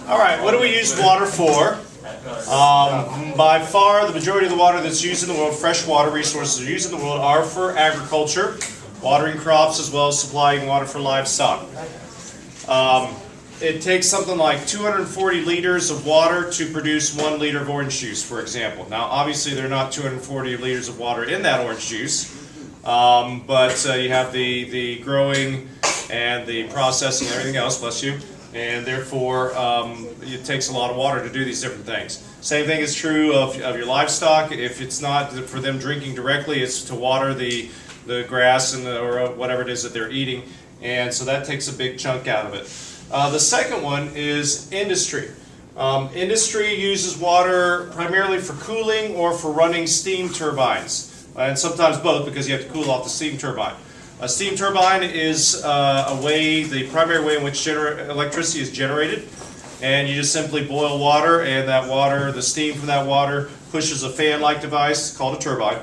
All right, what do we use water for? By far, the majority of the water that's used in the world, freshwater resources are used in the world, are for agriculture, watering crops, as well as supplying water for livestock. It takes something like 240 liters of water to produce 1 liter of orange juice, for example. Now, obviously, there are not 240 liters of water in that orange juice, but you have the growing and the processing and everything else, bless you, and therefore it takes a lot of water to do these different things. Same thing is true of your livestock. If it's not for them drinking directly, it's to water the grass and or whatever it is that they're eating, and so that takes a big chunk out of it. The second one is industry. Industry uses water primarily for cooling or for running steam turbines, and sometimes both because you have to cool off the steam turbine. A steam turbine is the primary way in which electricity is generated, and you just simply boil water, and that water, the steam from that water, pushes a fan-like device called a turbine,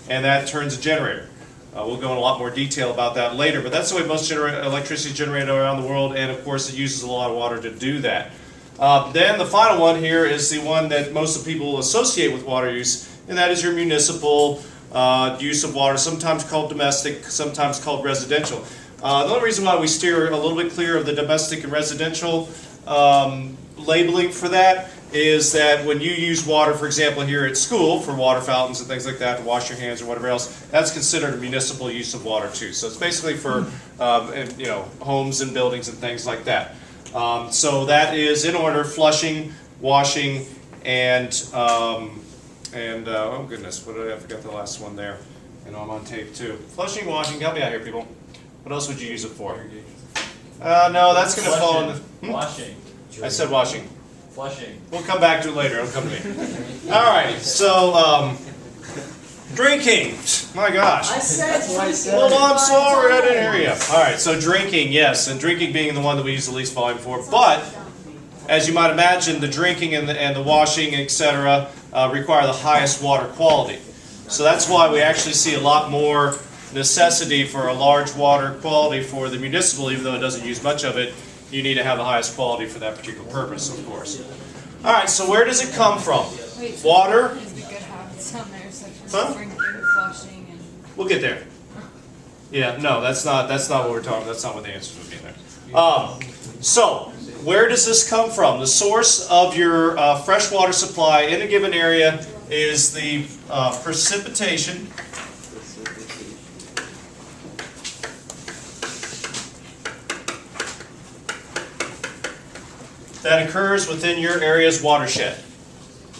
and that turns a generator. We'll go in a lot more detail about that later, but that's the way most electricity is generated around the world, and of course it uses a lot of water to do that. Then the final one here is the one that most of the people associate with water use, and that is your municipal use of water, sometimes called domestic, sometimes called residential. The only reason why we steer a little bit clear of the domestic and residential labeling for that is that when you use water, for example, here at school for water fountains and things like that to wash your hands or whatever else, that's considered a municipal use of water too. So it's basically for homes and buildings and things like that. So that is in order: flushing, washing, and oh goodness, what did I forget the last one there? And I'm on tape too. Flushing, washing. Help me out here, people. What else would you use it for? No, that's going to fall in the washing. I said washing. Flushing. We'll come back to it later. It'll come to me. Alrighty, so drinking. My gosh. I said drinking. Well, I'm sorry, I didn't hear you. Alright, so drinking, yes, and drinking being the one that we use the least volume for. But, as you might imagine, the drinking and the washing, etc., require the highest water quality. So that's why we actually see a lot more necessity for a large water quality for the municipal, even though it doesn't use much of it. You need to have the highest quality for that particular purpose, of course. All right, so where does it come from? Wait, Water? is the good habits on there, such as Huh? drinking, flushing, and... We'll get there. Yeah, no, that's not what we're talking about. That's not what the answers would be there. So, where does this come from? The source of your freshwater supply in a given area is the precipitation that occurs within your area's watershed.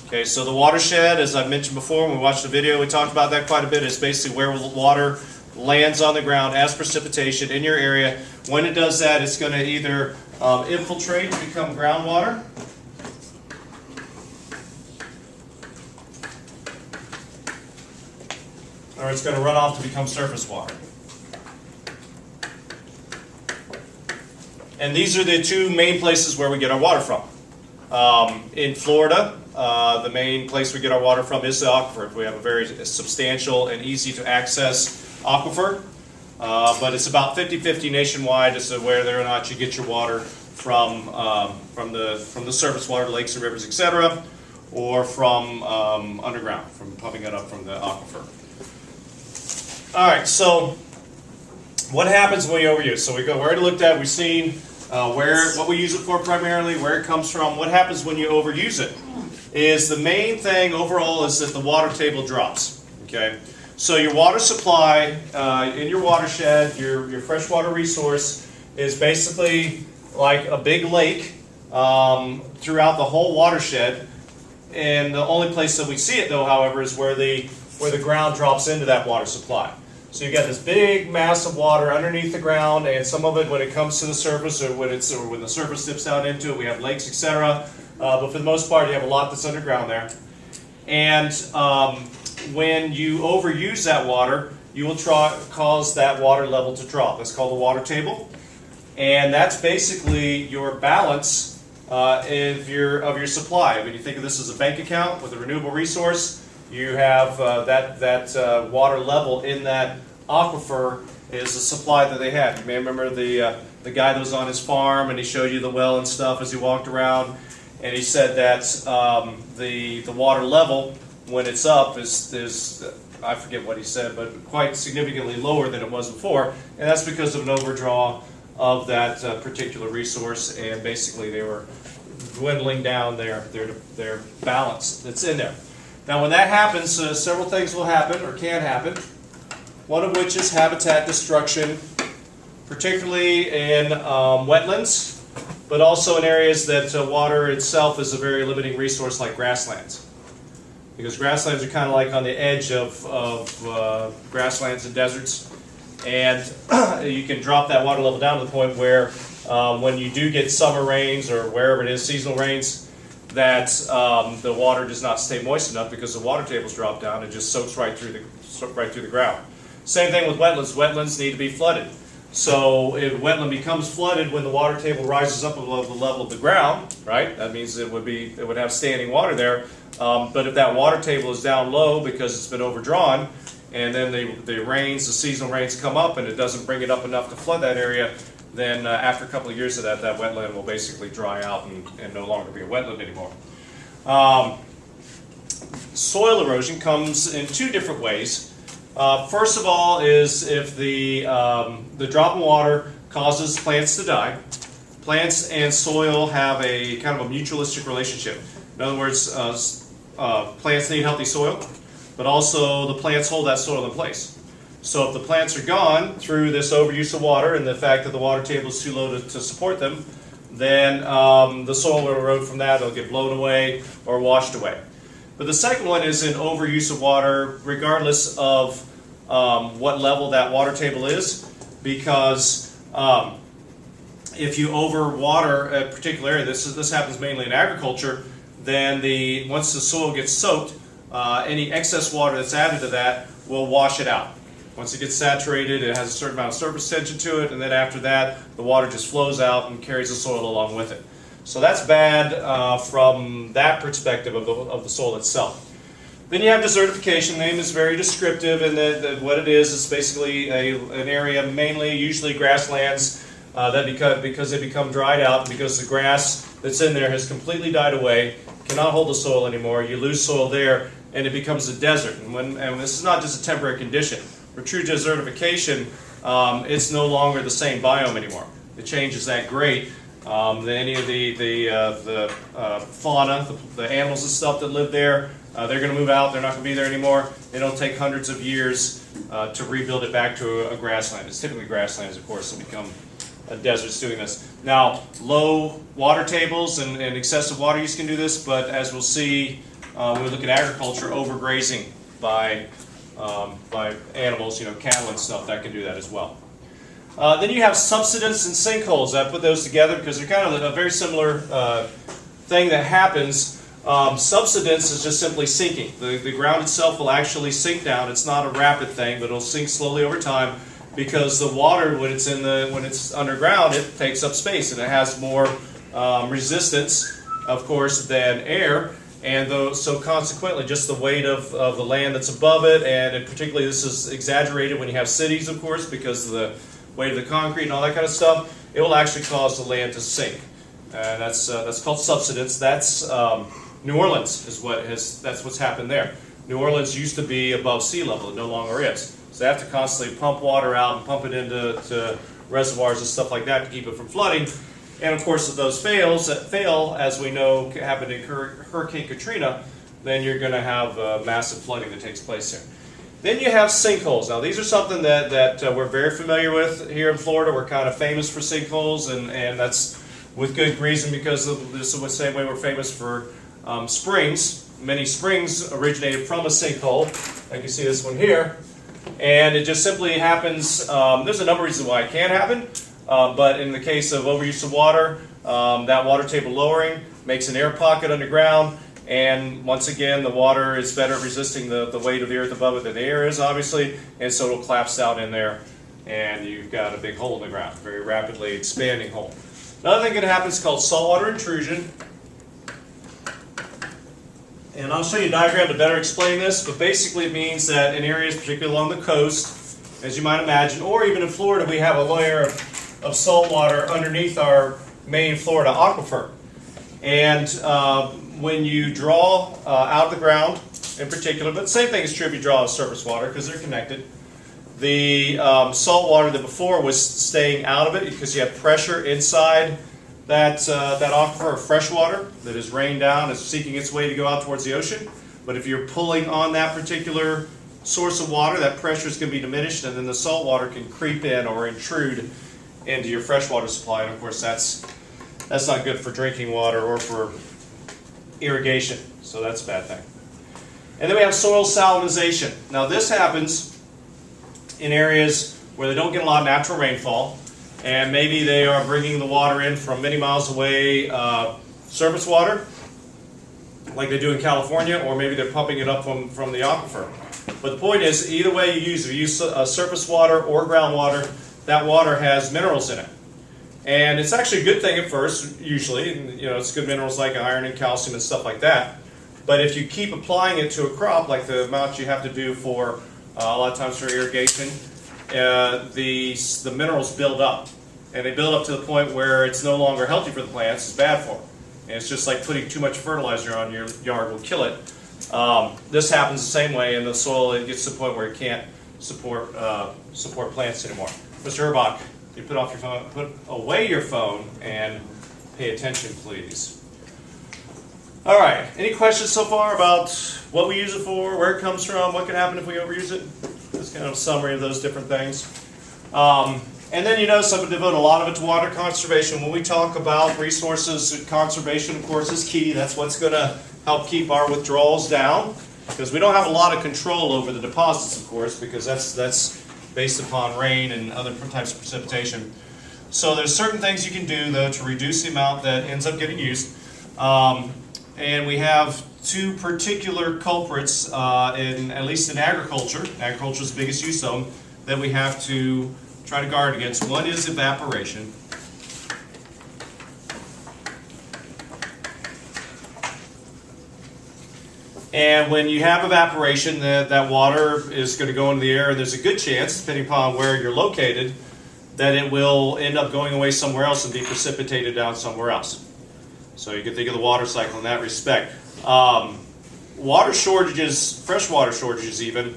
Okay, so the watershed, as I mentioned before when we watched the video, we talked about that quite a bit. It's basically where water lands on the ground as precipitation in your area. When it does that, it's going to either infiltrate to become groundwater, or it's going to run off to become surface water. And these are the two main places where we get our water from. In Florida, the main place we get our water from is the aquifer. We have a very substantial and easy to access aquifer, but it's about 50-50 nationwide as to whether or not you get your water from the surface water, lakes and rivers, etc., or from underground, from pumping it up from the aquifer. All right, so what happens when we overuse? So we already looked at, we've seen what we use it for primarily, where it comes from. What happens when you overuse it is the main thing overall is that the water table drops. Okay, so your water supply in your watershed, your freshwater resource, is basically like a big lake throughout the whole watershed. And the only place that we see it, though, however, is where the ground drops into that water supply. So you've got this big mass of water underneath the ground, and some of it when it comes to the surface, or when the surface dips down into it, we have lakes, etc. But for the most part, you have a lot that's underground there. And when you overuse that water, you will cause that water level to drop. That's called the water table, and that's basically your balance of your supply. When you think of this as a bank account with a renewable resource, you have that water level in that aquifer is the supply that they had. You may remember the guy that was on his farm and he showed you the well and stuff as he walked around, and he said that the water level when it's up is I forget what he said, but quite significantly lower than it was before, and that's because of an overdraw of that particular resource, and basically they were dwindling down their balance that's in there. Now when that happens, several things will happen or can happen, one of which is habitat destruction, particularly in wetlands, but also in areas that water itself is a very limiting resource like grasslands. Because grasslands are kind of like on the edge of grasslands and deserts, and you can drop that water level down to the point where when you do get summer rains or wherever it is, seasonal rains, that the water does not stay moist enough because the water tables drop down and just soaks right through the ground. Same thing with wetlands. Wetlands need to be flooded. So if a wetland becomes flooded when the water table rises up above the level of the ground, right? That means it would have standing water there. But if that water table is down low because it's been overdrawn, and then the seasonal rains come up and it doesn't bring it up enough to flood that area, then after a couple of years of that wetland will basically dry out and no longer be a wetland anymore. Soil erosion comes in two different ways. First of all is if the drop in water causes plants to die. Plants and soil have a kind of a mutualistic relationship. In other words, plants need healthy soil, but also the plants hold that soil in place. So if the plants are gone through this overuse of water and the fact that the water table is too low to support them, then the soil will erode from that. It'll get blown away or washed away. But the second one is in overuse of water, regardless of what level that water table is, because if you overwater a particular area, this happens mainly in agriculture, then once the soil gets soaked, any excess water that's added to that will wash it out. Once it gets saturated, it has a certain amount of surface tension to it, and then after that, the water just flows out and carries the soil along with it. So that's bad from that perspective of the soil itself. Then you have desertification. The name is very descriptive, and what it is basically an area, mainly usually grasslands, that because they become dried out, because the grass that's in there has completely died away, cannot hold the soil anymore. You lose soil there, and it becomes a desert. And this is not just a temporary condition. For true desertification, it's no longer the same biome anymore. The change is that great that any of the fauna, the animals and stuff that live there, they're going to move out. They're not going to be there anymore. It'll take hundreds of years to rebuild it back to a grassland. It's typically grasslands, of course, that become deserts doing this. Now, low water tables and excessive water use can do this, but as we'll see when we look at agriculture, overgrazing by animals, cattle and stuff, that can do that as well. Then you have subsidence and sinkholes. I put those together because they're kind of a very similar thing that happens. Subsidence is just simply sinking. The ground itself will actually sink down. It's not a rapid thing, but it'll sink slowly over time because the water, when it's underground, it takes up space and it has more resistance, of course, than air. And so consequently, just the weight of the land that's above it, and particularly this is exaggerated when you have cities, of course, because of the weight of the concrete and all that kind of stuff, it will actually cause the land to sink. And that's called subsidence. That's New Orleans that's what's happened there. New Orleans used to be above sea level. It no longer is. So they have to constantly pump water out and pump it into reservoirs and stuff like that to keep it from flooding. And of course, if those fail, as we know happened in Hurricane Katrina, then you're going to have massive flooding that takes place here. Then you have sinkholes. Now these are something that we're very familiar with here in Florida. We're kind of famous for sinkholes, and that's with good reason, because this is the same way we're famous for springs. Many springs originated from a sinkhole. Like you see this one here. And it just simply happens, there's a number of reasons why it can happen. But in the case of overuse of water, that water table lowering makes an air pocket underground, and once again the water is better at resisting the weight of the earth above it than the air is, obviously, and so it'll collapse down in there, and you've got a big hole in the ground, a very rapidly expanding hole. Another thing that happens is called saltwater intrusion, and I'll show you a diagram to better explain this, but basically it means that in areas, particularly along the coast, as you might imagine, or even in Florida, we have a layer of salt water underneath our main Florida aquifer. And when you draw out of the ground in particular, but the same thing is true if you draw out of surface water because they're connected. The salt water that before was staying out of it because you have pressure inside that aquifer of fresh water that is rained down, is seeking its way to go out towards the ocean. But if you're pulling on that particular source of water, that pressure is going to be diminished, and then the salt water can creep in or intrude into your freshwater supply. And of course, that's not good for drinking water or for irrigation. So that's a bad thing. And then we have soil salinization. Now this happens in areas where they don't get a lot of natural rainfall, and maybe they are bringing the water in from many miles away, surface water, like they do in California, or maybe they're pumping it up from the aquifer. But the point is, either way you use it, if you use surface water or groundwater, that water has minerals in it. And it's actually a good thing at first, usually. And, it's good minerals like iron and calcium and stuff like that. But if you keep applying it to a crop, like the amount you have to do for a lot of times for irrigation, the minerals build up. And they build up to the point where it's no longer healthy for the plants, it's bad for them. And it's just like putting too much fertilizer on your yard will kill it. This happens the same way in the soil. It gets to the point where it can't support plants anymore. Mr. Herbach, you put away your phone and pay attention, please. All right. Any questions so far about what we use it for, where it comes from, what can happen if we overuse it? Just kind of a summary of those different things. And then you notice I've devoted a lot of it to water conservation. When we talk about resources conservation, of course, is key. That's what's going to help keep our withdrawals down, because we don't have a lot of control over the deposits, of course, because that's based upon rain and other types of precipitation. So there's certain things you can do, though, to reduce the amount that ends up getting used. And we have two particular culprits, at least in agriculture. Agriculture is the biggest use of them, that we have to try to guard against. One is evaporation. And when you have evaporation, that water is going to go into the air, and there's a good chance, depending upon where you're located, that it will end up going away somewhere else and be precipitated down somewhere else. So you can think of the water cycle in that respect. Water shortages, freshwater shortages even,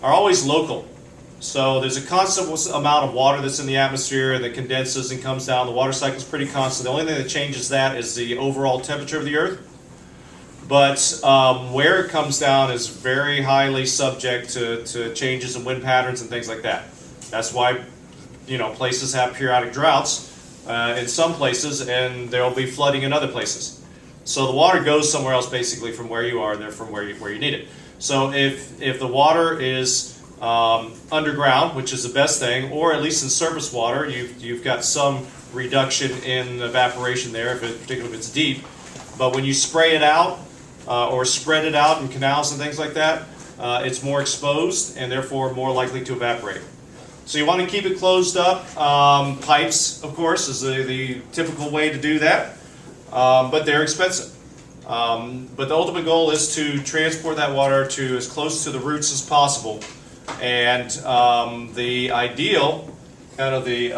are always local. So there's a constant amount of water that's in the atmosphere and that condenses and comes down. The water cycle is pretty constant. The only thing that changes that is the overall temperature of the earth. But where it comes down is very highly subject to changes in wind patterns and things like that. That's why places have periodic droughts in some places, and there will be flooding in other places. So the water goes somewhere else basically from where you are, there from where you need it. So if the water is underground, which is the best thing, or at least in surface water, you've got some reduction in evaporation there, particularly if it's deep. But when you spray it out or spread it out in canals and things like that, it's more exposed and therefore more likely to evaporate. So you want to keep it closed up. Pipes, of course, is the typical way to do that, but they're expensive. But the ultimate goal is to transport that water to as close to the roots as possible. And the ideal, kind of the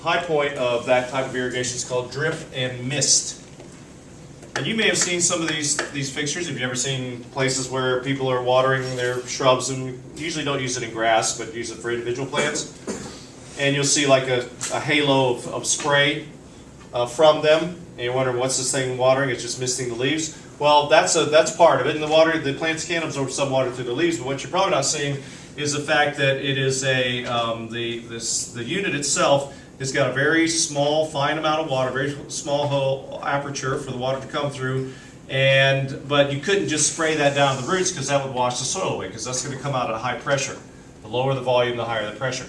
high point of that type of irrigation is called drip and mist. And you may have seen some of these fixtures. Have you ever seen places where people are watering their shrubs, and usually don't use it in grass, but use it for individual plants? And you'll see like a halo of spray from them, and you're wondering, what's this thing watering? It's just misting the leaves. Well, that's part of it, and the plants can absorb some water through the leaves, but what you're probably not seeing is the fact that it is the unit itself has got a very small, fine amount of water, very small hole aperture for the water to come through, but you couldn't just spray that down the roots because that would wash the soil away, because that's going to come out at a high pressure. The lower the volume, the higher the pressure.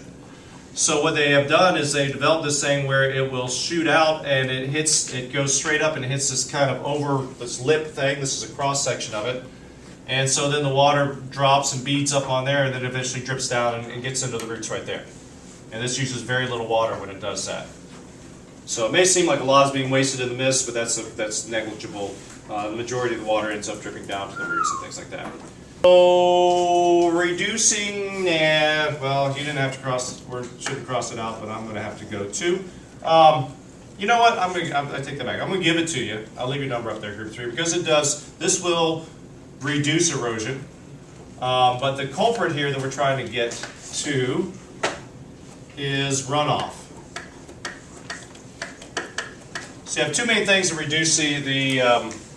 So what they have done is they developed this thing where it will shoot out and it goes straight up and it hits this kind of over this lip thing. This is a cross section of it. And so then the water drops and beads up on there, and then eventually drips down and gets into the roots right there. And this uses very little water when it does that. So it may seem like a lot is being wasted in the mist, but that's negligible. The majority of the water ends up dripping down to the roots and things like that. So reducing, well, you didn't have to cross, we shouldn't cross it out, but I'm going to have to go too. You know what? I take that back. I'm going to give it to you. I'll leave your number up there, group 3, because it does. This will reduce erosion. But the culprit here that we're trying to get to is runoff. So you have two main things that reduce the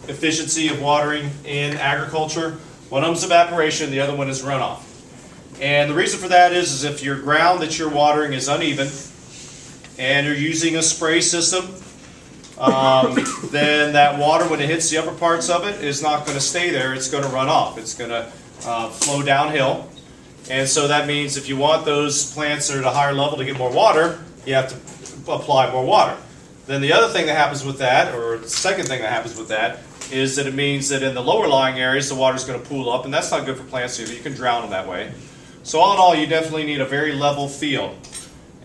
efficiency of watering in agriculture. One of them is evaporation, the other one is runoff. And the reason for that is if your ground that you're watering is uneven and you're using a spray system, then that water, when it hits the upper parts of it, is not going to stay there. It's going to run off. It's going to flow downhill. And so that means if you want those plants that are at a higher level to get more water, you have to apply more water. Then the other thing that happens with that, or the second thing that happens with that, is that it means that in the lower lying areas the water is going to pool up, and that's not good for plants either. You can drown them that way. So all in all, you definitely need a very level field.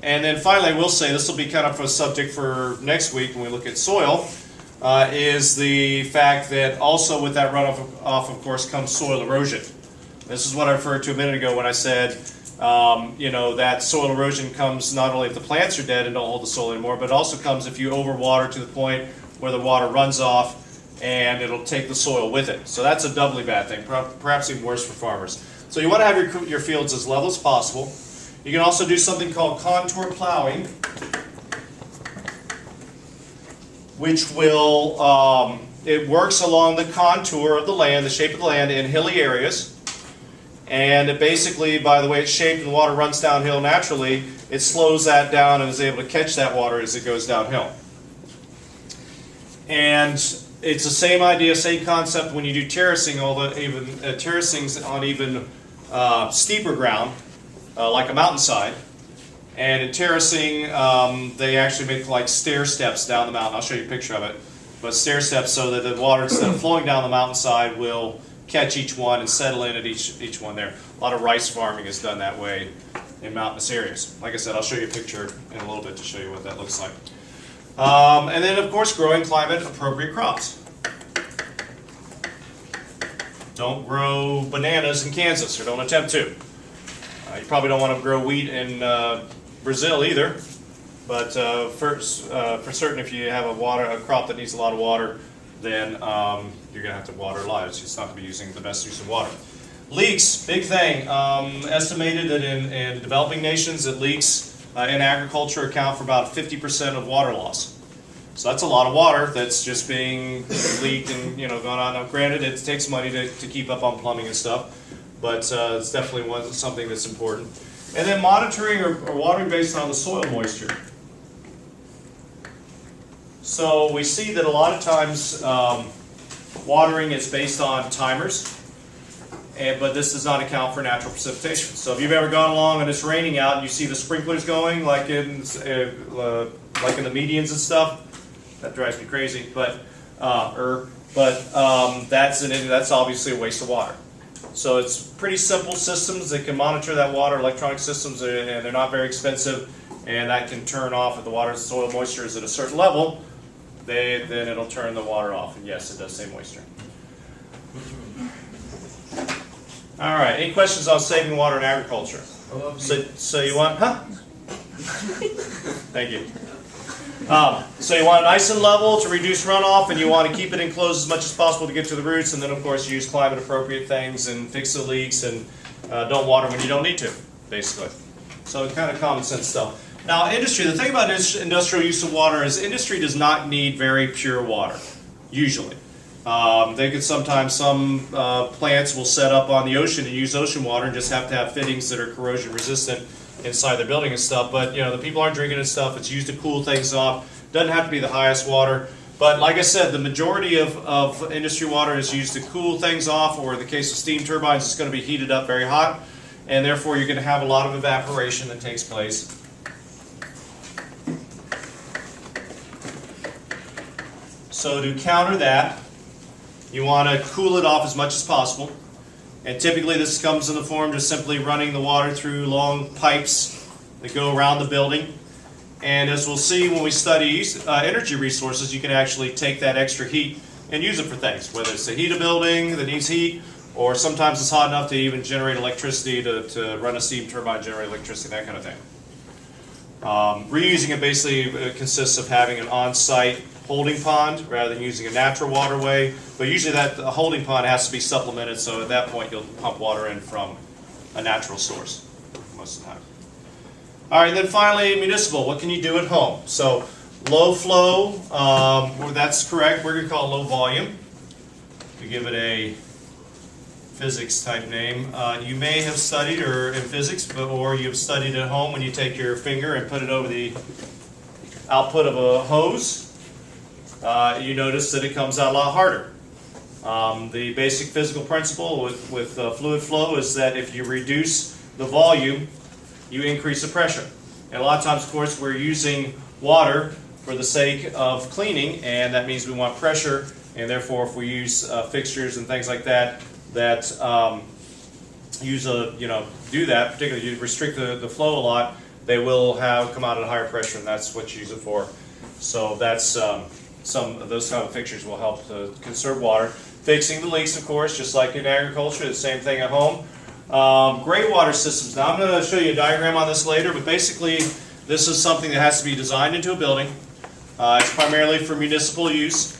And then finally, I will say, this will be kind of a subject for next week when we look at soil, is the fact that also with that runoff, of course, comes soil erosion. This is what I referred to a minute ago when I said, you know, that soil erosion comes not only if the plants are dead and don't hold the soil anymore, but it also comes if you overwater to the point where the water runs off and it'll take the soil with it. So that's a doubly bad thing, perhaps even worse for farmers. So you want to have your fields as level as possible. You can also do something called contour plowing, which will, it works along the contour of the land, the shape of the land in hilly areas. And it basically, by the way it's shaped and the water runs downhill naturally, it slows that down and is able to catch that water as it goes downhill. And it's the same idea, same concept when you do terracing, although even terracing's on even steeper ground, like a mountainside. And in terracing, they actually make like stair steps down the mountain. I'll show you a picture of it. But stair steps so that the water, instead of flowing down the mountainside, will catch each one and settle in at each one there. A lot of rice farming is done that way in mountainous areas. Like I said, I'll show you a picture in a little bit to show you what that looks like. And then, of course, growing climate-appropriate crops. Don't grow bananas in Kansas, or don't attempt to. You probably don't want to grow wheat in Brazil either. But for certain, if you have a crop that needs a lot of water, then you're going to have to water a lot. It's just not going to be using the best use of water. Leaks, big thing. Estimated that in developing nations, that leaks in agriculture account for about 50% of water loss. So that's a lot of water that's just being leaked and going on. Now, granted, it takes money to keep up on plumbing and stuff, but it's definitely something that's important. And then monitoring or watering based on the soil moisture. So we see that a lot of times watering is based on timers, but this does not account for natural precipitation. So if you've ever gone along and it's raining out and you see the sprinklers going, like in the medians and stuff, that drives me crazy. But that's obviously a waste of water. So it's pretty simple systems that can monitor that water, electronic systems, and they're not very expensive, and that can turn off if the water soil moisture is at a certain level. Then it'll turn the water off, and yes, it does say moisture. All right, any questions on saving water in agriculture? So you want, Thank you. So you want it nice and level to reduce runoff, and you want to keep it enclosed as much as possible to get to the roots, and then of course use climate-appropriate things and fix the leaks, and don't water when you don't need to, basically. So kind of common sense stuff. Now, industry, the thing about industrial use of water is industry does not need very pure water, usually. They could sometimes, some plants will set up on the ocean and use ocean water and just have to have fittings that are corrosion resistant inside their building and stuff. But, the people aren't drinking it and stuff. It's used to cool things off. Doesn't have to be the highest water. But like I said, the majority of industry water is used to cool things off, or in the case of steam turbines, it's going to be heated up very hot. And therefore, you're going to have a lot of evaporation that takes place. So to counter that, you want to cool it off as much as possible. And typically this comes in the form just simply running the water through long pipes that go around the building. And as we'll see when we study energy resources, you can actually take that extra heat and use it for things, whether it's to heat a building that needs heat, or sometimes it's hot enough to even generate electricity to run a steam turbine, generate electricity, that kind of thing. Reusing it basically consists of having an on-site holding pond rather than using a natural waterway, but usually that holding pond has to be supplemented, so at that point you'll pump water in from a natural source most of the time. All right, then finally municipal, what can you do at home? So low flow, that's correct, we're going to call it low volume. To give it a physics type name. You may have studied in physics, or you've studied at home when you take your finger and put it over the output of a hose. You notice that it comes out a lot harder. The basic physical principle with fluid flow is that if you reduce the volume, you increase the pressure. And a lot of times, of course, we're using water for the sake of cleaning, and that means we want pressure, and therefore if we use fixtures and things like that do that, particularly you restrict the flow a lot, they will come out at a higher pressure, and that's what you use it for. So that's some of those kind of fixtures will help to conserve water. Fixing the leaks, of course, just like in agriculture, the same thing at home. Gray water systems. Now I'm going to show you a diagram on this later, but basically this is something that has to be designed into a building. It's primarily for municipal use.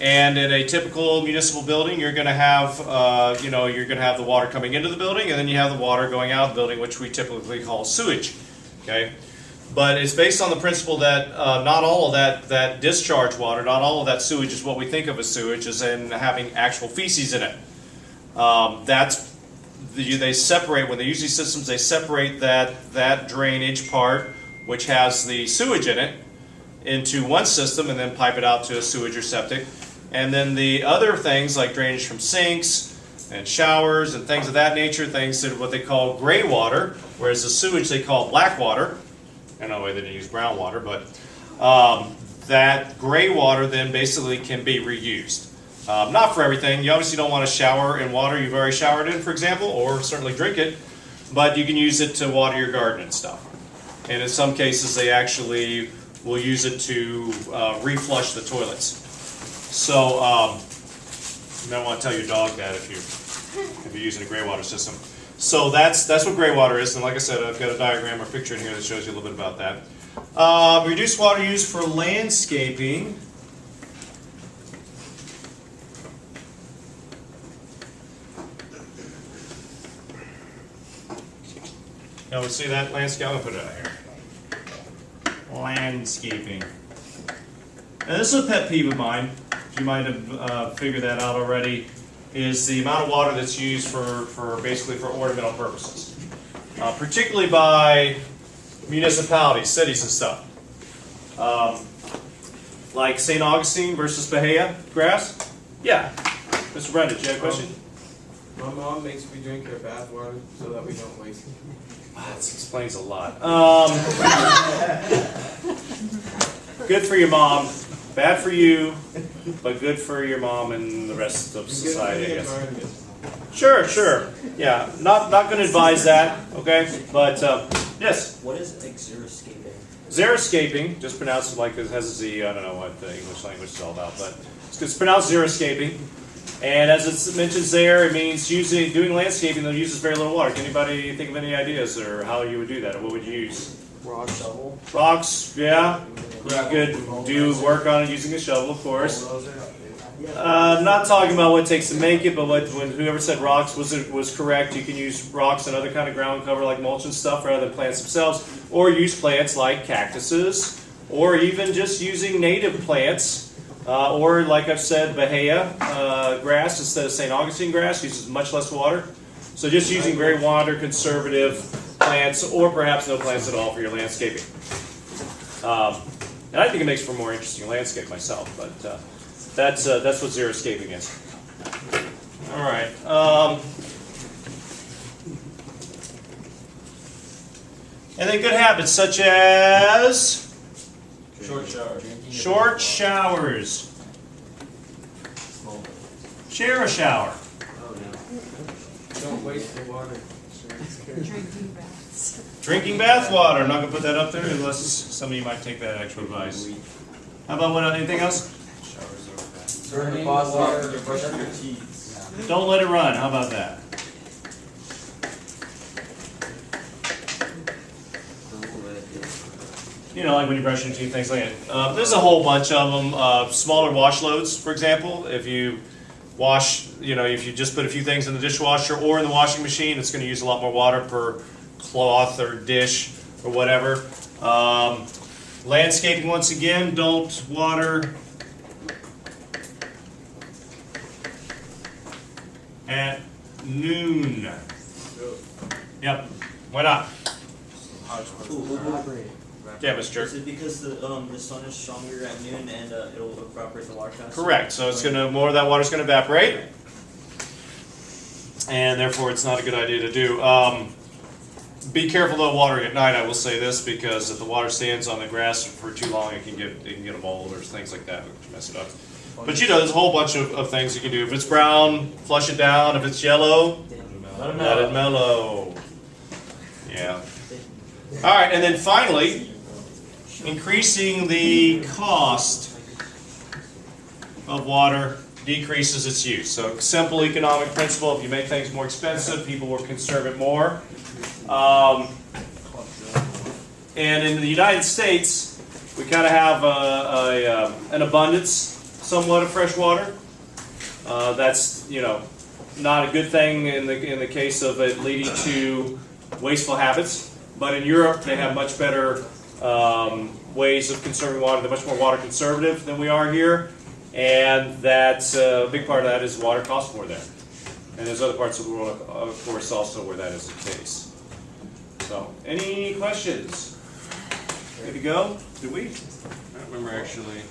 And in a typical municipal building, you're going to have, you're going to have the water coming into the building, and then you have the water going out of the building, which we typically call sewage. Okay, but it's based on the principle that not all of that discharge water, not all of that sewage is what we think of as sewage, as in having actual feces in it. They separate when they use these systems. They separate that drainage part, which has the sewage in it, into one system, and then pipe it out to a sewage or septic. And then the other things like drainage from sinks and showers and things of that nature, things that what they call gray water, whereas the sewage they call black water. I know they didn't use brown water, but that gray water then basically can be reused. Not for everything. You obviously don't want to shower in water you've already showered in, for example, or certainly drink it, but you can use it to water your garden and stuff. And in some cases they actually will use it to reflush the toilets. So you might want to tell your dog that if you're using a gray water system. So that's what gray water is, and like I said, I've got a diagram or picture in here that shows you a little bit about that. Reduced water use for landscaping. Now we see that landscape. I'm gonna put it out here. Landscaping. And this is a pet peeve of mine. You might have figured that out already, is the amount of water that's used for basically for ornamental purposes, particularly by municipalities, cities and stuff. Like St. Augustine versus Bahia grass. Yeah, Mr. Brenda, do you have a question? My mom makes me drink her bath water so that we don't waste it. That explains a lot. Good for your mom. Bad for you, but good for your mom and the rest of society, I guess. Sure. Yeah, not going to advise that, okay? But, yes? What is xeriscaping? Xeriscaping, just pronounced like it has a Z, I don't know what the English language is all about, but it's pronounced xeriscaping. And as it mentions there, it means doing landscaping that uses very little water. Can anybody think of any ideas or how you would do that, or what would you use? Rock shovel. Rocks, yeah. You could do work on it using a shovel, of course. I'm not talking about what it takes to make it, but when whoever said rocks was correct. You can use rocks and other kind of ground cover like mulch and stuff rather than plants themselves, or use plants like cactuses, or even just using native plants, or like I've said, Bahia grass instead of St. Augustine grass uses much less water. So just using very water conservative plants, or perhaps no plants at all for your landscaping. And I think it makes for a more interesting landscape myself, but that's what xeriscaping is. All right. And then good habits such as Short shower. short showers. Share a shower. Don't waste the water. Drinking baths. Drinking bath water. I'm not going to put that up there unless some of you might take that extra advice. How about anything else? Turn the faucet off to brush your teeth. Don't let it run. How about that? You know, like when you brush your teeth, things like that. There's a whole bunch of them. Smaller wash loads, for example. If you wash, you know, if you just put a few things in the dishwasher or in the washing machine, it's going to use a lot more water per cloth or dish or whatever. Landscaping, once again, don't water at noon. Yep. Why not? Yeah, Mr. Is it because the sun is stronger at noon and it'll evaporate the water faster? Correct. So it's gonna more of that water's gonna evaporate, and therefore it's not a good idea to do. Be careful though watering at night. I will say this because if the water stands on the grass for too long, it can get a mold or things like that, which mess it up. But you know, there's a whole bunch of things you can do. If it's brown, flush it down. If it's yellow, let it mellow. Yeah. All right, and then finally, increasing the cost of water decreases its use. So simple economic principle, if you make things more expensive, people will conserve it more. And in the United States, we kind of have an abundance somewhat of fresh water. That's, you know, not a good thing in the case of it leading to wasteful habits. But in Europe, they have much better ways of conserving water. They're much more water conservative than we are here. And that's a big part of that is water costs more there. And there's other parts of the world, of course, also where that is the case. So, any questions? Good to go? Do we? I don't remember actually.